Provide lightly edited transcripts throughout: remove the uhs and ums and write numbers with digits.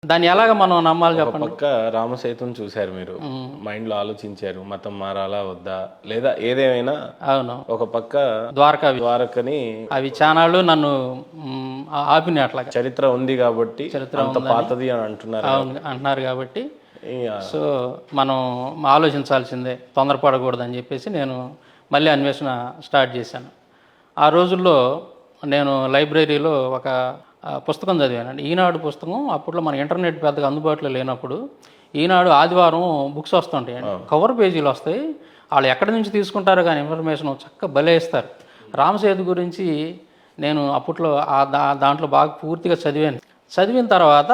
దాన్ని ఎలాగ మనం నమ్మాలి ఒక చెప్పండి? పక్క రామసేతుని చూశారు మీరు, మైండ్లో ఆలోచించారు మతం మారాలా వద్దా లేదా ఏదేమైనా. అవును. ఒక పక్క ద్వారకని అవి చానాళ్ళు నన్ను ఆపినాయి అట్లాగా. చరిత్ర ఉంది కాబట్టి, అంత పాతది అని అంటున్నారు. అవును అంటున్నారు కాబట్టి ఇక సో మనం ఆలోచించాల్సిందే, తొందరపడకూడదని చెప్పేసి నేను మళ్ళీ అన్వేషణ స్టార్ట్ చేశాను. ఆ రోజుల్లో నేను లైబ్రరీలో ఒక పుస్తకం చదివానండి, ఈనాడు పుస్తకం. అప్పట్లో మన ఇంటర్నెట్ పెద్దగా అందుబాటులో లేనప్పుడు ఈనాడు ఆదివారం బుక్స్ వస్తుంటాయండి, కవర్ పేజీలు వస్తాయి. వాళ్ళు ఎక్కడి నుంచి తీసుకుంటారో కానీ ఇన్ఫర్మేషన్ చక్కగా భలే ఇస్తారు. రామసేతు గురించి నేను అప్పట్లో దాంట్లో బాగా పూర్తిగా చదివిన తర్వాత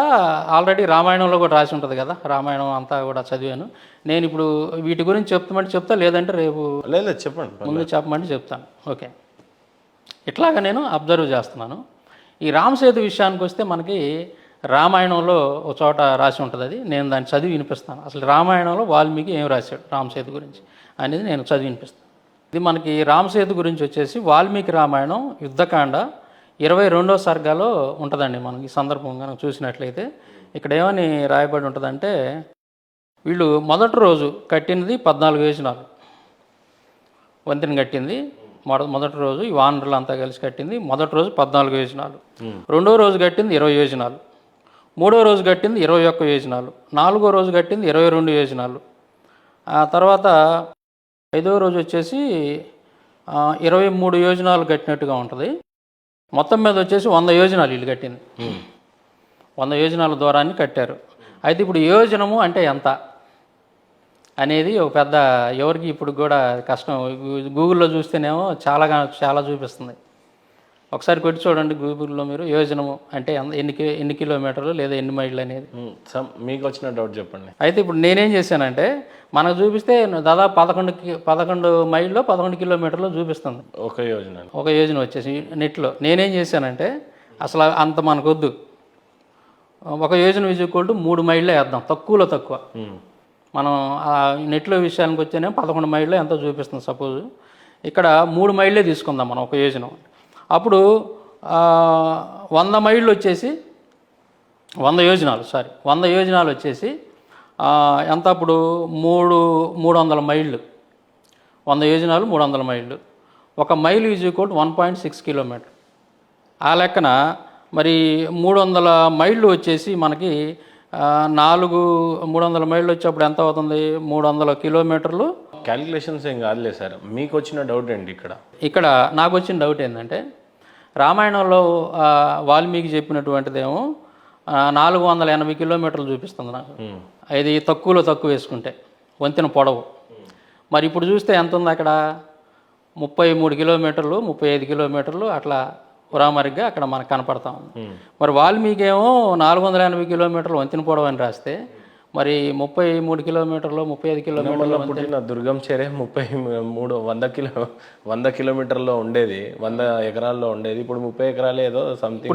ఆల్రెడీ రామాయణంలో కూడా రాసి ఉంటుంది కదా, రామాయణం అంతా కూడా చదివాను. నేను ఇప్పుడు వీటి గురించి చెప్తా, లేదంటే రేపు లేదు చెప్పండి, ముందు చెప్పమంటే చెప్తాను. ఓకే, ఇట్లాగా నేను అబ్జర్వ్ చేస్తున్నాను. ఈ రామసేతు విషయానికి వస్తే మనకి రామాయణంలో ఒక చోట రాసి ఉంటుంది, అది నేను దాన్ని చదివి వినిపిస్తాను. అసలు రామాయణంలో వాల్మీకి ఏం రాశాడు రామసేతు గురించి అనేది నేను చదివి వినిపిస్తాను. ఇది మనకి రామసేతు గురించి వచ్చేసి వాల్మీకి రామాయణం యుద్ధకాండ 22వ సర్గలో ఉంటుందండి. మనం ఈ సందర్భంగా చూసినట్లయితే ఇక్కడ ఏమని రాయబడి ఉంటుందంటే, వీళ్ళు మొదటి రోజు కట్టినది 14 యోజనాలు, వంతెన కట్టింది మొదటి రోజు ఈ వానరులు అంతా కలిసి కట్టింది. మొదటి రోజు 14 యోజనాలు, రెండో రోజు కట్టింది 20 యోజనాలు, మూడో రోజు కట్టింది 21 యోజనాలు, నాలుగో రోజు కట్టింది 22 యోజనాలు, ఆ తర్వాత ఐదో రోజు వచ్చేసి 23 యోజనాలు కట్టినట్టుగా ఉంటుంది. మొత్తం మీద వచ్చేసి 100 యోజనాలు వీళ్ళు కట్టింది, 100 యోజనాల దూరాన్ని కట్టారు. అయితే ఇప్పుడు యోజనము అంటే ఎంత అనేది ఒక పెద్ద, ఎవరికి ఇప్పుడు కూడా కష్టం. గూగుల్లో చూస్తేనేమో చాలా చూపిస్తుంది. ఒకసారి కొట్టి చూడండి గూగుల్లో మీరు, యోజనము అంటే ఎన్ని కిలోమీటర్లు లేదా ఎన్ని మైళ్ళు అనేది. మీకు వచ్చిన డౌట్ చెప్పండి. అయితే ఇప్పుడు నేనేం చేశానంటే, మనకు చూపిస్తే దాదాపు 11 మైళ్ళు 11 కిలోమీటర్లు చూపిస్తుంది ఒక యోజన వచ్చేసి నెట్లో. నేనేం చేశానంటే, అసలు అంత మనకొద్దు, ఒక యోజన ఈక్వల్ టు 3 మైళ్ళే వేద్దాం, తక్కువలో తక్కువ. మనం నెట్లో విషయానికి వచ్చేనే 11 మైళ్ళు ఎంతో చూపిస్తుంది సపోజ్. ఇక్కడ 3 మైళ్ళే తీసుకుందాం మనం ఒక యోజనం. అప్పుడు 100 మైళ్ళు వచ్చేసి 100 యోజనాలు వచ్చేసి ఎంత అప్పుడు 300 మైళ్ళు. 100 యోజనాలు 300 మైళ్ళు. ఒక మైలు ఈజ్ ఈక్వల్ టు 1.6 కిలోమీటర్. ఆ లెక్కన మరి 300 మైళ్ళు వచ్చేసి మనకి 300 మైళ్ళు వచ్చేప్పుడు ఎంత అవుతుంది? 300 కిలోమీటర్లు. క్యాలిక్యులేషన్స్ ఏం కాదులే సార్, మీకు వచ్చిన డౌట్ ఏంటి? ఇక్కడ నాకు వచ్చిన డౌట్ ఏంటంటే, రామాయణంలో వాల్మీకి చెప్పినటువంటిదేమో 480 కిలోమీటర్లు చూపిస్తుంది నాకు, ఇది తక్కువలో తక్కువ వేసుకుంటే వంతెన పొడవు. మరి ఇప్పుడు చూస్తే ఎంత ఉంది అక్కడ? 33 కిలోమీటర్లు 35 కిలోమీటర్లు అట్లా ఉరామరిగ్గా అక్కడ మనకు కనపడతా ఉంది. మరి వాల్మీకి ఏమో 480 కిలోమీటర్లు వంతెన పొడవు అని రాస్తే, మరి 33 కిలోమీటర్లు 35 కిలోమీటర్లు పుట్టిన దుర్గం చేరే 100 కిలోమీటర్లో ఉండేది, 100 ఎకరాల్లో ఉండేది, ఇప్పుడు 30 ఎకరాలు ఏదో సంథింగ్.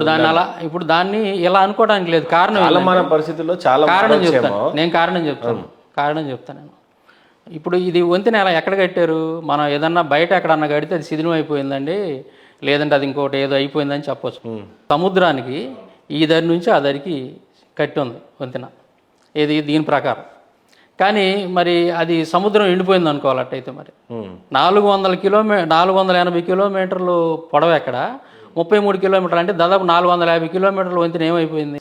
ఇప్పుడు దాన్ని ఇలా అనుకోవడానికి లేదు. కారణం మన పరిస్థితుల్లో చాలా కారణం చెప్తాను నేను. ఇప్పుడు ఇది వంతెన ఎలా ఎక్కడ కట్టారు? మనం ఏదన్నా బయట ఎక్కడన్నా కడితే అది శిథిలం అయిపోయిందండి, లేదంటే అది ఇంకోటి ఏదో అయిపోయిందని చెప్పొచ్చు. సముద్రానికి ఈ దరి నుంచి ఆ దరికి కట్టి ఉంది వంతెన, దీని ప్రకారం. కానీ మరి అది సముద్రం ఎండిపోయింది అనుకోవాలట్టయితే మరి 480 కిలోమీటర్లు పొడవు ఎక్కడ, 33 కిలోమీటర్లు అంటే దాదాపు 450 కిలోమీటర్లు వంతెన ఏమైపోయింది?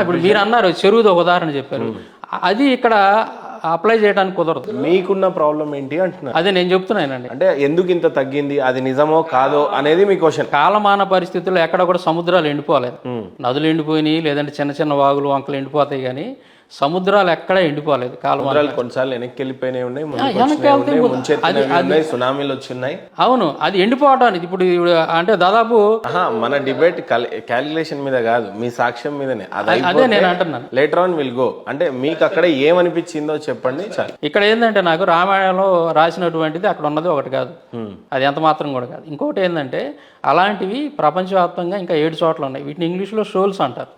ఇప్పుడు మీరు అన్నారు చెరువుది ఒక ఉదాహరణ చెప్పారు, అది ఇక్కడ అప్లై చేయడానికి కుదరదు. మీకున్న ప్రాబ్లం ఏంటి అంటున్నారు? అదే నేను చెప్తున్నానండి. అంటే ఎందుకు ఇంత తగ్గింది, అది నిజమో కాదో అనేది మీ క్వశ్చన్. కాలమాన పరిస్థితుల్లో ఎక్కడ కూడా సముద్రాలు ఎండిపోలేదు. నదులు ఎండిపోయినాయి, లేదంటే చిన్న చిన్న వాగులు వంకలు ఎండిపోతాయి, కానీ సముద్రాలు ఎక్కడ ఎండిపోలేదు. కాలమానాలు కొన్నిసార్లు వెనక్కి వెళ్ళిపోయినాయి ఉన్నాయి, సునామీలు వచ్చినాయి. అవును, అది ఎండిపోవటానికి ఇప్పుడు అంటే దాదాపు మన డిబేట్ క్యాలిక్యులేషన్ మీద కాదు, మీ సాక్ష్యం మీదనే. అదే నేను అంటున్నాను. Later on will go. అంటే మీకు అక్కడ ఏమనిపించిందో చెప్పండి చాలు. ఇక్కడ ఏంటంటే, నాకు రామాయణంలో రాసినటువంటిది అక్కడ ఉన్నది ఒకటి కాదు, అది ఎంత మాత్రం కూడా కాదు. ఇంకోటి ఏంటంటే, అలాంటివి ప్రపంచవ్యాప్తంగా ఇంకా 7 చోట్ల ఉన్నాయి. వీటిని ఇంగ్లీష్లో షోల్స్ అంటారు.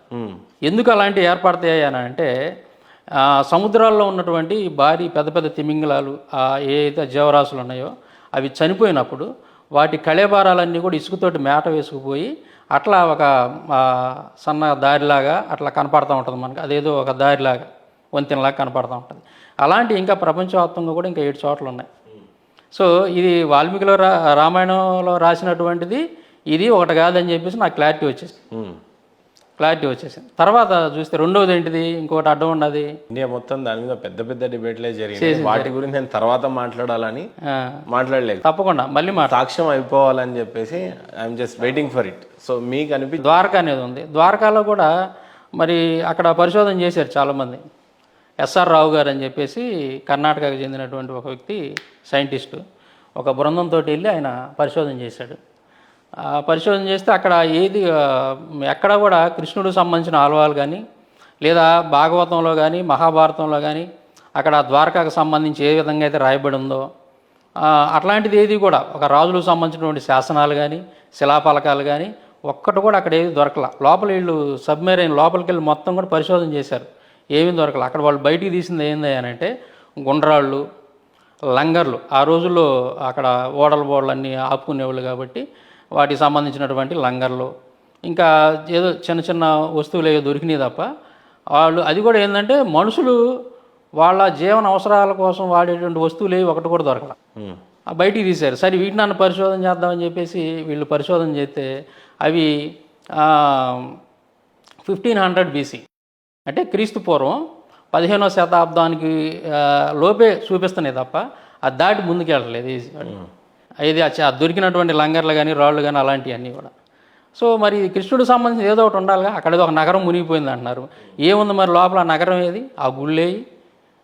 ఎందుకు అలాంటివి ఏర్పడతాయి అని అంటే, సముద్రాల్లో ఉన్నటువంటి భారీ పెద్ద పెద్ద తిమింగలాలు, ఏదైతే జీవరాశులు ఉన్నాయో అవి చనిపోయినప్పుడు వాటి కళేబారాలన్నీ కూడా ఇసుకతోటి మేట వేసుకుపోయి అట్లా ఒక ఆ, సన్న దారిలాగా అట్లా కనపడుతూ ఉంటుంది మనకి, అదేదో ఒక దారిలాగా వంతెనలాగా కనపడుతూ ఉంటుంది. అలాంటి ఇంకా ప్రపంచవ్యాప్తంగా కూడా ఇంకా 7 చోట్ల ఉన్నాయి. సో ఇది వాల్మీకిలో రామాయణంలో రాసినటువంటిది ఇది ఒకటి కాదని చెప్పేసి నాకు క్లారిటీ వచ్చేసింది. తర్వాత చూస్తే రెండోది ఏంటిది, ఇంకోటి అడ్డం ఉన్నది. ఇండియా మొత్తం దాని మీద పెద్ద పెద్ద డిబేట్లే జరిగింది. వాటి గురించి నేను తర్వాత మాట్లాడాలని మాట్లాడలేదు. తప్పకుండా మళ్ళీ సాక్ష్యం అయిపోవాలని చెప్పేసి I'm just waiting for it. So మీకు ద్వారకా అనేది ఉంది. ద్వారకాలో కూడా మరి అక్కడ పరిశోధన చేశారు చాలామంది. ఎస్ఆర్ రావు గారు అని చెప్పేసి కర్ణాటకకు చెందినటువంటి ఒక వ్యక్తి, సైంటిస్టు, ఒక బృందంతో వెళ్ళి ఆయన పరిశోధన చేశాడు. పరిశోధన చేస్తే అక్కడ ఎక్కడ కూడా కృష్ణుడికి సంబంధించిన ఆలవాలు కానీ లేదా భాగవతంలో కానీ మహాభారతంలో కానీ అక్కడ ద్వారకాకు సంబంధించి ఏ విధంగా అయితే రాయబడి ఉందో అట్లాంటిది ఏది కూడా ఒక రాజులకు సంబంధించినటువంటి శాసనాలు కానీ శిలాఫలకాలు కానీ ఒక్కటి కూడా అక్కడ ఏది దొరకల. లోపల వీళ్ళు సబ్మెరైన్ లోపలికి వెళ్ళి మొత్తం కూడా పరిశోధన చేశారు, ఏమీ దొరకల. అక్కడ వాళ్ళు బయటికి తీసింది ఏంది అని అంటే గుండ్రాళ్ళు, లంగర్లు. ఆ రోజుల్లో అక్కడ ఓడలు అన్నీ ఆపుకునేవాళ్ళు కాబట్టి వాటికి సంబంధించినటువంటి లంగర్లు, ఇంకా ఏదో చిన్న చిన్న వస్తువులు ఏదో దొరికినాయి తప్ప వాళ్ళు అది కూడా ఏంటంటే మనుషులు వాళ్ళ జీవన అవసరాల కోసం వాడేటువంటి వస్తువులు ఏవి ఒకటి కూడా దొరకల. బయటికి తీశారు. సరే వీటిని నన్ను పరిశోధన చేద్దామని చెప్పేసి వీళ్ళు పరిశోధన చేస్తే అవి 1500 BC అంటే క్రీస్తు పూర్వం 15వ శతాబ్దానికి లోపే చూపిస్తున్నాయి తప్ప అది దాటి ముందుకు వెళ్ళలేదు. ఇది దొరికినటువంటి లంగర్లు కానీ రాళ్ళు కానీ అలాంటివన్నీ కూడా. సో మరి కృష్ణుడికి సంబంధించి ఏదో ఒకటి ఉండాలిగా. అక్కడ ఒక నగరం మునిగిపోయింది అంటున్నారు. ఏముంది మరి లోపల ఆ నగరం ఏది, ఆ గుళ్ళేయి,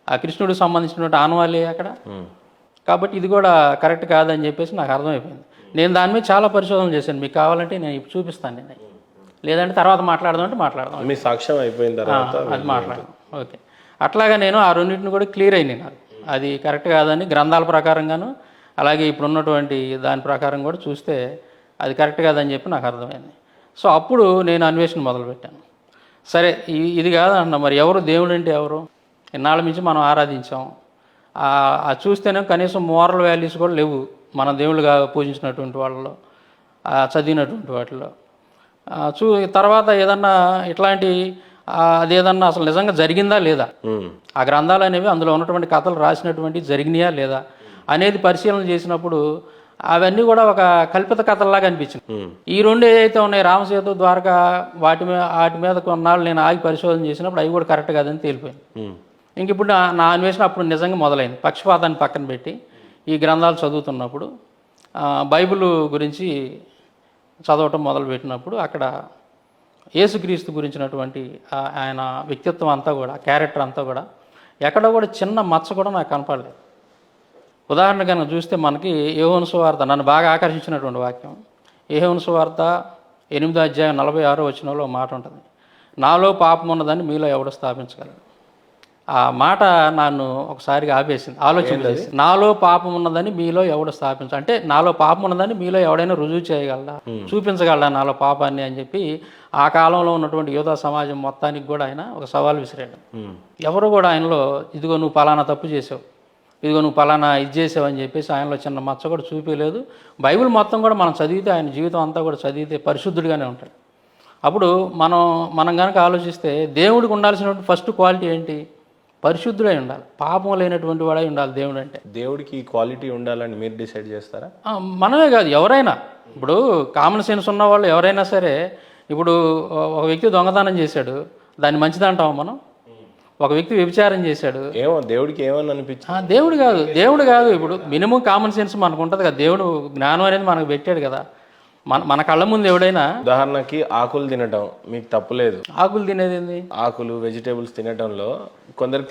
ఆ కృష్ణుడికి సంబంధించినటువంటి ఆనవాళ్ళే అక్కడ. కాబట్టి ఇది కూడా కరెక్ట్ కాదని చెప్పేసి నాకు అర్థమైపోయింది. నేను దాని మీద చాలా పరిశోధనలు చేశాను. మీకు కావాలంటే నేను ఇప్పుడు చూపిస్తాను. నేను లేదంటే తర్వాత మాట్లాడదాం అంటే మాట్లాడదాం. మీ సాక్ష్యం అయిపోయిన తర్వాత అది మాట్లాడదాం. ఓకే. అట్లాగా నేను ఆ రెండింటిని కూడా క్లియర్ అయింది నాకు. అది కరెక్ట్ కాదని గ్రంథాల ప్రకారంగాను అలాగే ఇప్పుడు ఉన్నటువంటి దాని ప్రకారం కూడా చూస్తే అది కరెక్ట్ కాదని చెప్పి నాకు అర్థమైంది. సో అప్పుడు నేను అన్వేషణ మొదలుపెట్టాను. సరే ఇది కాదన్న మరి ఎవరు దేవుడు అంటే ఎవరు, ఇన్నాళ్ళ నుంచి మనం ఆరాధించాం. చూస్తేనే కనీసం మోరల్ వాల్యూస్ కూడా లేవు మన దేవుళ్ళుగా పూజించినటువంటి వాళ్ళలో, చదివినటువంటి వాటిలో. తర్వాత ఏదన్నా ఇట్లాంటి అదేదన్నా అసలు నిజంగా జరిగిందా లేదా, ఆ గ్రంథాలు అనేవి అందులో ఉన్నటువంటి కథలు రాసినటువంటి జరిగినాయా లేదా అనేది పరిశీలన చేసినప్పుడు అవన్నీ కూడా ఒక కల్పిత కథల్లాగా అనిపించింది. ఈ రెండు ఏదైతే ఉన్నాయి రామసేతు, ద్వారకా, వాటి మీద కొన్నాళ్ళు నేను ఆగి పరిశోధన చేసినప్పుడు అవి కూడా కరెక్ట్ కాదని తేలిపోయింది. ఇంక ఇప్పుడు నా అన్వేషణ అప్పుడు నిజంగా మొదలైంది. పక్షపాతాన్ని పక్కన పెట్టి ఈ గ్రంథాలు చదువుతున్నప్పుడు బైబిల్ గురించి చదవటం మొదలుపెట్టినప్పుడు అక్కడ యేసుక్రీస్తు గురించినటువంటి ఆయన వ్యక్తిత్వం అంతా కూడా, క్యారెక్టర్ అంతా కూడా ఎక్కడ కూడా చిన్న మచ్చ కూడా నాకు కనపడలేదు. ఉదాహరణ కనుక చూస్తే మనకి యోహాను సువార్త నన్ను బాగా ఆకర్షించినటువంటి వాక్యం. యోహాను సువార్త 8:46 మాట ఉంటుంది, నాలో పాపం ఉన్నదాన్ని మీలో ఎవడు స్థాపించగలరు. ఆ మాట నన్ను ఒకసారిగా ఆపేసింది, ఆలోచించేసి. నాలో పాపం ఉన్నదని మీలో ఎవడు అంటే నాలో పాపం ఉన్నదని మీలో ఎవడైనా రుజువు చేయగలడా, చూపించగలడా నాలో పాపాన్ని అని చెప్పి ఆ కాలంలో ఉన్నటువంటి యోధా సమాజం మొత్తానికి కూడా ఆయన ఒక సవాల్ విసిరాడు. ఎవరు కూడా ఆయనలో ఇదిగో నువ్వు పలానా తప్పు చేసావు, ఇదిగో నువ్వు పలానా ఇది చేసావు అని చెప్పేసి ఆయనలో చిన్న మచ్చ కూడా చూపించలేదు. బైబిల్ మొత్తం కూడా మనం చదివితే, ఆయన జీవితం అంతా కూడా చదివితే పరిశుద్ధుడిగానే ఉంటాడు. అప్పుడు మనం కనుక ఆలోచిస్తే దేవుడికి ఉండాల్సినటువంటి ఫస్ట్ క్వాలిటీ ఏంటి, పరిశుద్ధుడై ఉండాలి, పాపం లేనటువంటి వాడై ఉండాలి దేవుడు అంటే. దేవుడికి ఈ క్వాలిటీ ఉండాలని మీరు డిసైడ్ చేస్తారా? మనమే కాదు, ఎవరైనా. ఇప్పుడు కామన్ సెన్స్ ఉన్న వాళ్ళు ఎవరైనా సరే, ఇప్పుడు ఒక వ్యక్తి దొంగతనం చేశాడు, దాన్ని మంచిదంటాం మనం. ఒక వ్యక్తి వ్యభిచారం చేశాడు, ఏమో దేవుడికి ఏమని అనిపించింది. దేవుడు కాదు ఇప్పుడు మినిమం కామన్ సెన్స్ మనకు ఉంటుంది కదా. దేవుడు జ్ఞానం అనేది మనకు పెట్టాడు కదా. మన కళ్ళ ముందు ఎవడైనా, ఉదాహరణకి ఆకులు తినటం మీకు తప్పులేదు. ఆకులు తినేది ఏంది, ఆకులు వెజిటేబుల్స్ తినటంలో కొందరికి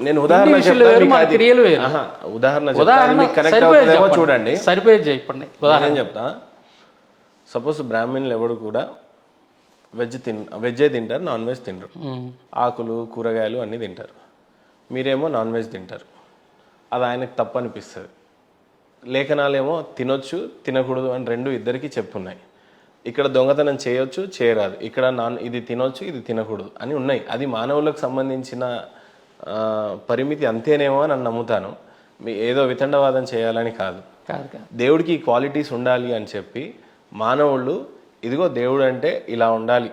నేను ఉదాహరణ చూడండి, సరిపోయేది చెప్పండి. ఉదాహరణ చెప్తా. సపోజ్ బ్రాహ్మణులు ఎవడు కూడా వెజ్జే తింటారు, నాన్ వెజ్ తింటారు. ఆకులు కూరగాయలు అన్నీ తింటారు. మీరేమో నాన్ వెజ్ తింటారు. అది ఆయనకు తప్పు అనిపిస్తుంది. లేఖనాలేమో తినొచ్చు తినకూడదు అని రెండు ఇద్దరికి చెప్పున్నాయి. ఇక్కడ దొంగతనం చేయొచ్చు చేయరాదు, ఇక్కడ ఇది తినొచ్చు ఇది తినకూడదు అని ఉన్నాయి. అది మానవులకు సంబంధించిన పరిమితి అంతేనేమో అని నమ్ముతాను. ఏదో వితండవాదం చేయాలని కాదు. దేవుడికి ఈ క్వాలిటీస్ ఉండాలి అని చెప్పి మానవుళ్ళు ఇదిగో దేవుడు అంటే ఇలా ఉండాలి,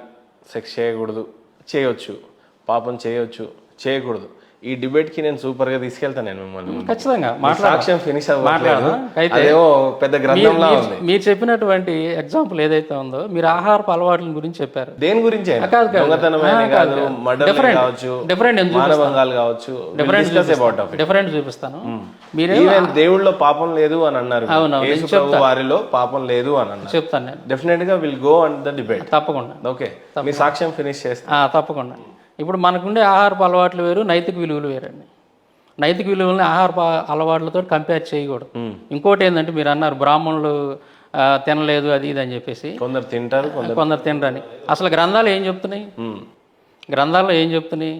సెక్స్ చేయకూడదు, చేయొచ్చు, పాపం చేయొచ్చు, చేయకూడదు, ఈ డిబేట్కి నేను సూపర్గా తీసుకెళ్తాను నేను మిమ్మల్ని. ఖచ్చితంగా మీ సాక్ష్యం ఫినిష్ అవ్వట్లేదు, అయితే అదేమో పెద్ద గ్రంథంలా ఉంది. మీరు చెప్పినటువంటి ఎగ్జాంపుల్ ఏదైతే ఉందో, మీరు ఆహారపు అలవాట్ల గురించి చెప్పారు. దేని గురించి అయినా, కాదు, కాదు. దొంగతనమైన కాదు, మర్డర్ కావచ్చు, డిఫరెంట్ మానభంగాలు కావచ్చు, డిఫరెంట్ చూపిస్తాను. మీరే ఈవెన్ దేవుళ్ళలో పాపం లేదు అని అన్నారు, అవును, యేసు ప్రభు వారిలో పాపం లేదు అని అన్నారు. చెప్తాను నేను, డెఫినెట్ గా will go on the debate. తప్పకుండా. ఓకే, మీ సాక్ష్యం ఫినిష్ చేస్తా. తప్పకుండా. ఇప్పుడు మనకుండే ఆహారపు అలవాట్లు వేరు, నైతిక విలువలు వేరండి. నైతిక విలువలని ఆహారపు అలవాట్లతో కంపేర్ చేయకూడదు. ఇంకోటి ఏంటంటే, మీరు అన్నారు బ్రాహ్మణులు తినలేదు అది ఇది అని చెప్పేసి. కొందరు తింటారు, కొందరు తినరని. అసలు గ్రంథాలు ఏం చెప్తున్నాయి? గ్రంథాల్లో ఏం చెప్తున్నాయి?